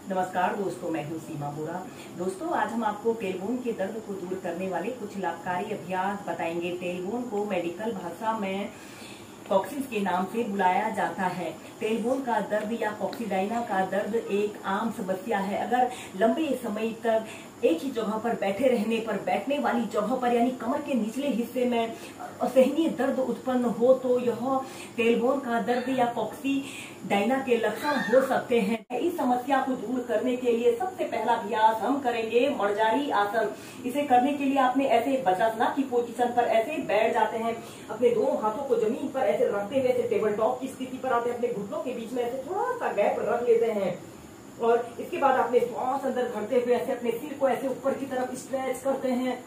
नमस्कार दोस्तों, मैं हूं सीमा बोरा। दोस्तों, आज हम आपको टेलबोन के दर्द को दूर करने वाले कुछ लाभकारी अभ्यास बताएंगे। टेलबोन को मेडिकल भाषा में कॉक्सिस के नाम से बुलाया जाता है। टेलबोन का दर्द या कॉक्सिडाइना का दर्द एक आम समस्या है। अगर लंबे समय तक एक ही जगह पर बैठे रहने पर, बैठने वाली जगह पर यानी कमर के निचले हिस्से में असहनीय दर्द उत्पन्न हो तो यह टेलबोन का दर्द या कॉक्सिडाइना के लक्षण हो सकते हैं। इस समस्या को दूर करने के लिए सबसे पहला अभ्यास हम करेंगे मर्जारी आसन। इसे करने के लिए आपने ऐसे वज्रासन की पोजीशन पर ऐसे बैठ जाते हैं, अपने दोनों हाथों को जमीन पर ऐसे रखते हुए ऐसे टेबल टॉप की स्थिति पर आते हैं, अपने घुटनों के बीच में ऐसे थोड़ा सा गैप रख लेते हैं और इसके बाद आपने श्वास अंदर भरते हुए ऐसे अपने सिर को ऐसे ऊपर की तरफ स्ट्रेच करते हैं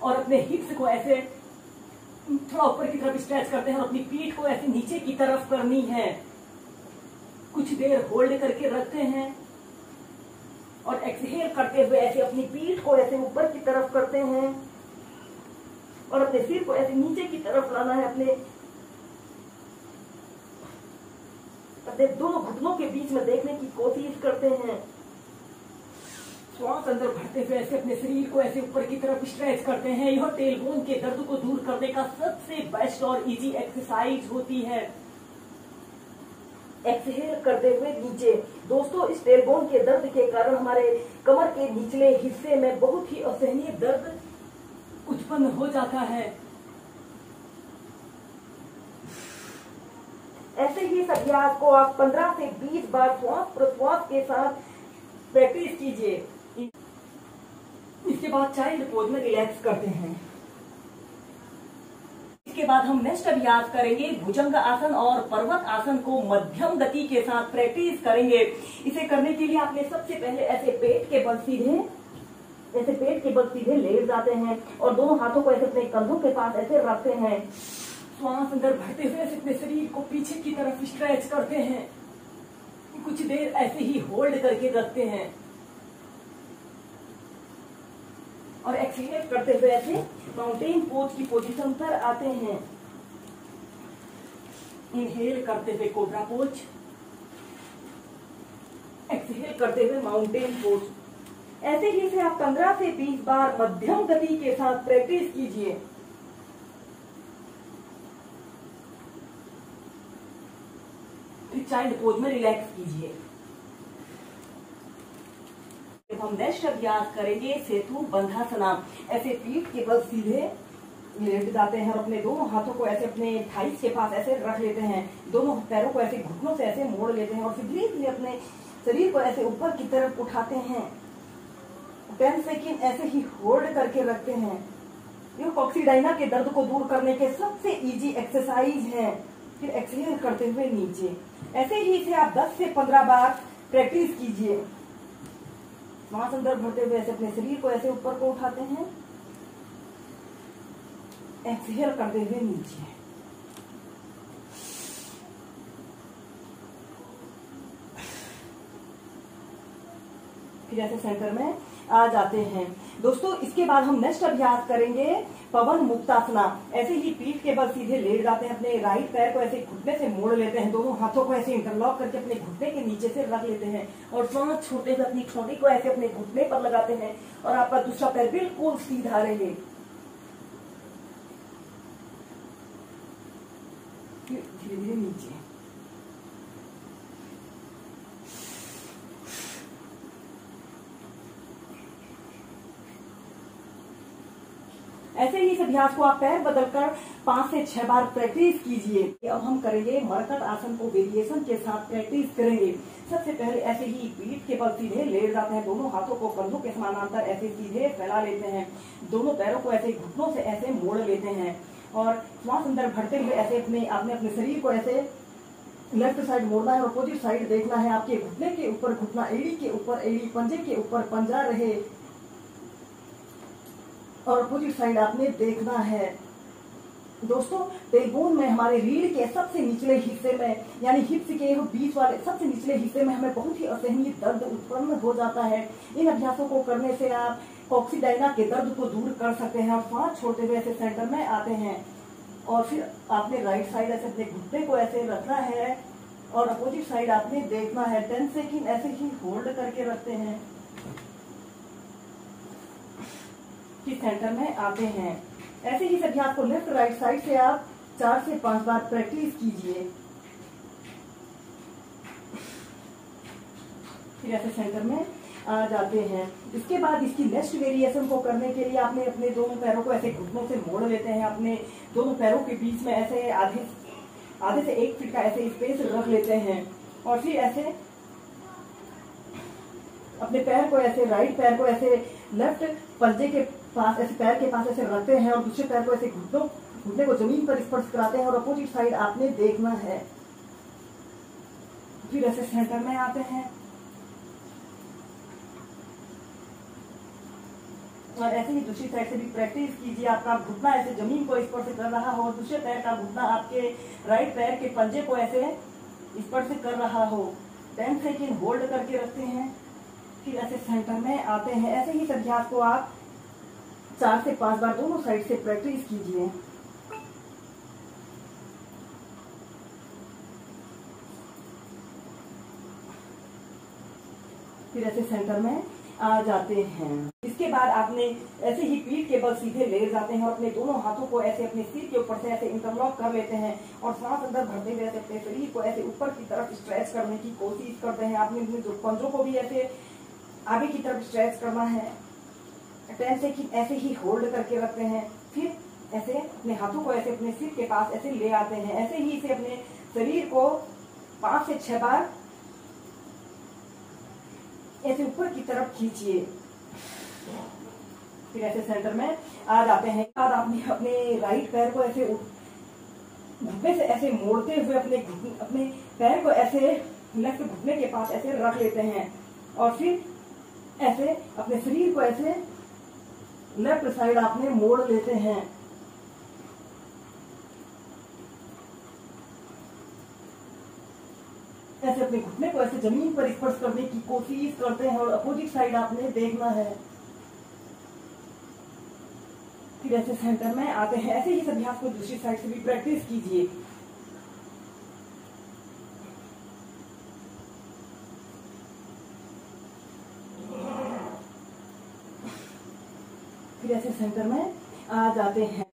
और अपने हिप्स को ऐसे थोड़ा ऊपर की तरफ स्ट्रेच करते हैं और अपनी पीठ को ऐसे नीचे की तरफ करनी है। कुछ देर होल्ड करके रखते हैं और एक्सहेल करते हुए ऐसे अपनी पीठ को ऐसे ऊपर की तरफ करते हैं और अपने सिर को ऐसे नीचे की तरफ लाना है। अपने दोनों घुटनों के बीच में देखने की कोशिश करते हैं। श्वास अंदर भरते हुए ऐसे अपने शरीर को ऐसे ऊपर की तरफ स्ट्रेच करते हैं। यह टेलबोन के दर्द को दूर करने का सबसे बेस्ट और इजी एक्सरसाइज होती है। एक्सहेल करते हुए नीचे। दोस्तों, इस टेलबोन के दर्द के कारण हमारे कमर के निचले हिस्से में बहुत ही असहनीय दर्द उत्पन्न हो जाता है। ऐसे ही इस अभ्यास को आप 15 से 20 बार श्वास प्रश्वास के साथ प्रैक्टिस कीजिए। इसके बाद चाइल्ड पोज में रिलैक्स करते हैं। इसके बाद हम नेक्स्ट अभ्यास करेंगे भुजंग आसन और पर्वत आसन को मध्यम गति के साथ प्रैक्टिस करेंगे। इसे करने के लिए आपने सबसे पहले ऐसे पेट के बल सीधे लेट जाते हैं और दोनों हाथों को ऐसे अपने कंधों के पास ऐसे रखते हैं। श्वास अंदर भरते हुए ऐसे अपने शरीर को पीछे की तरफ स्ट्रेच करते हैं। कुछ देर ऐसे ही होल्ड करके रखते हैं और एक्सहेल करते हुए ऐसे माउंटेन पोज की पोजीशन पर आते हैं। इनहेल करते हुए कोबरा पोज, एक्सहेल करते हुए माउंटेन पोज। ऐसे ही से आप 15 से 20 बार मध्यम गति के साथ प्रैक्टिस कीजिए। फिर चाइल्ड पोज में रिलैक्स कीजिए। हम नेक्स्ट अभ्यास करेंगे सेतु बंधासना। ऐसे पीठ के बल सीधे लेट जाते हैं और अपने दोनों हाथों को ऐसे अपने थाइस के पास ऐसे रख लेते हैं। दोनों पैरों को ऐसे घुटनों से ऐसे मोड़ लेते हैं और फिर धीरे धीरे अपने शरीर को ऐसे ऊपर की तरफ उठाते हैं। 10 सेकेंड ऐसे ही होल्ड करके रखते हैं। ये कॉक्सिडाइना के दर्द को दूर करने के सबसे इजी एक्सरसाइज है। फिर एक्सहेल करते हुए नीचे। ऐसे ही इसे आप 10 से 15 बार प्रैक्टिस कीजिए। श्वास अंदर भरते हुए ऐसे अपने शरीर को ऐसे ऊपर को उठाते हैं, एक्सहेल करते हुए नीचे। फिर ऐसे सेंटर में आ जाते हैं। दोस्तों, इसके बाद हम नेक्स्ट अभ्यास करेंगे पवन मुक्तासना। ऐसे ही पीठ के बल सीधे लेट जाते हैं, अपने राइट पैर को ऐसे घुटने से मोड़ लेते हैं, दोनों हाथों को ऐसे इंटरलॉक करके अपने घुटने के नीचे से रख लेते हैं और श्वास छोड़ते हुए अपनी ठोड़ी को ऐसे अपने घुटने पर लगाते हैं और आपका दूसरा पैर बिल्कुल सीधा रहे। धीरे धीरे नीचे। ऐसे ही इस अभ्यास को आप पैर बदलकर 5 से 6 बार प्रैक्टिस कीजिए। अब हम करेंगे मरकट आसन को वेरिएशन के साथ प्रैक्टिस करेंगे। सबसे पहले ऐसे ही पीठ के बल सीधे लेट जाते हैं, दोनों हाथों को कंधों के समानांतर ऐसे सीधे फैला लेते हैं, दोनों पैरों को ऐसे घुटनों से ऐसे मोड़ लेते हैं और श्वास अंदर भरते हुए ऐसे आपने अपने शरीर को ऐसे लेफ्ट साइड मोड़ना है और अपोजिट साइड देखना है। आपके घुटने के ऊपर घुटना, एड़ी के ऊपर एड़ी, पंजे के ऊपर पंजा रहे और अपोजिट साइड आपने देखना है। दोस्तों, टेलबोन में हमारे रीढ़ के सबसे निचले हिस्से में यानी हिप्स के बीच वाले सबसे निचले हिस्से में हमें बहुत ही असहनीय दर्द उत्पन्न हो जाता है। इन अभ्यासों को करने से आप कॉक्सिडाइना के दर्द को दूर कर सकते हैं और सांस छोड़ते हुए ऐसे सेंटर में आते हैं और फिर आपने राइट साइड ऐसे अपने घुटने को ऐसे रखना है और अपोजिट साइड आपने देखना है। 10 सेकंड ऐसे ही होल्ड करके रखते हैं, फिर सेंटर में आते हैं। ऐसे ही अभ्यास को लेफ्ट राइट साइड से आप 4 से 5 बार प्रैक्टिस कीजिए। फिर ऐसे सेंटर में आ जाते हैं। इसके बाद इसकी नेक्स्ट वेरिएशन को करने के लिए आपने अपने दोनों पैरों को ऐसे घुटनों से मोड़ लेते हैं। अपने दोनों पैरों के बीच में ऐसे आधे से 1 फीट का ऐसे स्पेस रख लेते हैं और फिर ऐसे अपने पैर को ऐसे राइट पैर को ऐसे लेफ्ट पंजे के पास ऐसे पैर के पास ऐसे रखते हैं और दूसरे पैर को ऐसे घुटने को जमीन पर स्पर्श कराते हैं और अपोजिट साइड आपने देखना है। फिर ऐसे सेंटर में आते हैं और ऐसे ही दूसरी साइड से भी प्रैक्टिस कीजिए। आपका घुटना ऐसे जमीन को स्पर्श कर रहा हो और दूसरे पैर का घुटना आपके राइट पैर के पंजे को ऐसे स्पर्श कर रहा हो। 10 सेकंड होल्ड करके रखते हैं, फिर ऐसे सेंटर में आते हैं। ऐसे ही अभ्यास को आप 4 से 5 बार दोनों साइड से प्रैक्टिस कीजिए। फिर ऐसे सेंटर में आ जाते हैं। इसके बाद आपने ऐसे ही पीठ के बल सीधे लेट जाते हैं और अपने दोनों हाथों को ऐसे अपने सिर के ऊपर से ऐसे इंटरलॉक कर लेते हैं और सांस अंदर भरते हुए ऐसे अपने शरीर को ऐसे ऊपर की तरफ स्ट्रेच करने की कोशिश करते हैं। आपने अपने पंजों को भी ऐसे आगे की तरफ स्ट्रेच करना है। 10 सेकंड ऐसे ही होल्ड करके रखते हैं, फिर ऐसे अपने हाथों को ऐसे अपने सिर के पास ऐसे ले आते हैं। ऐसे ही इसे अपने शरीर को 5 से 6 बार ऐसे ऊपर की तरफ खींचिए। फिर ऐसे सेंटर में आ जाते हैं। बाद आपने अपने राइट पैर को ऐसे घुटने से ऐसे मोड़ते हुए अपने पैर को ऐसे लेफ्ट घुटने के पास ऐसे रख लेते हैं और फिर ऐसे अपने शरीर को ऐसे लेफ्ट साइड आपने मोड़ लेते हैं। ऐसे अपने घुटने को ऐसे जमीन पर स्पर्श करने की कोशिश करते हैं और अपोजिट साइड आपने देखना है। फिर ऐसे सेंटर में आते हैं। ऐसे ही इस अभ्यास को दूसरी साइड से भी प्रैक्टिस कीजिए। फिर ऐसे सेंटर में आ जाते हैं।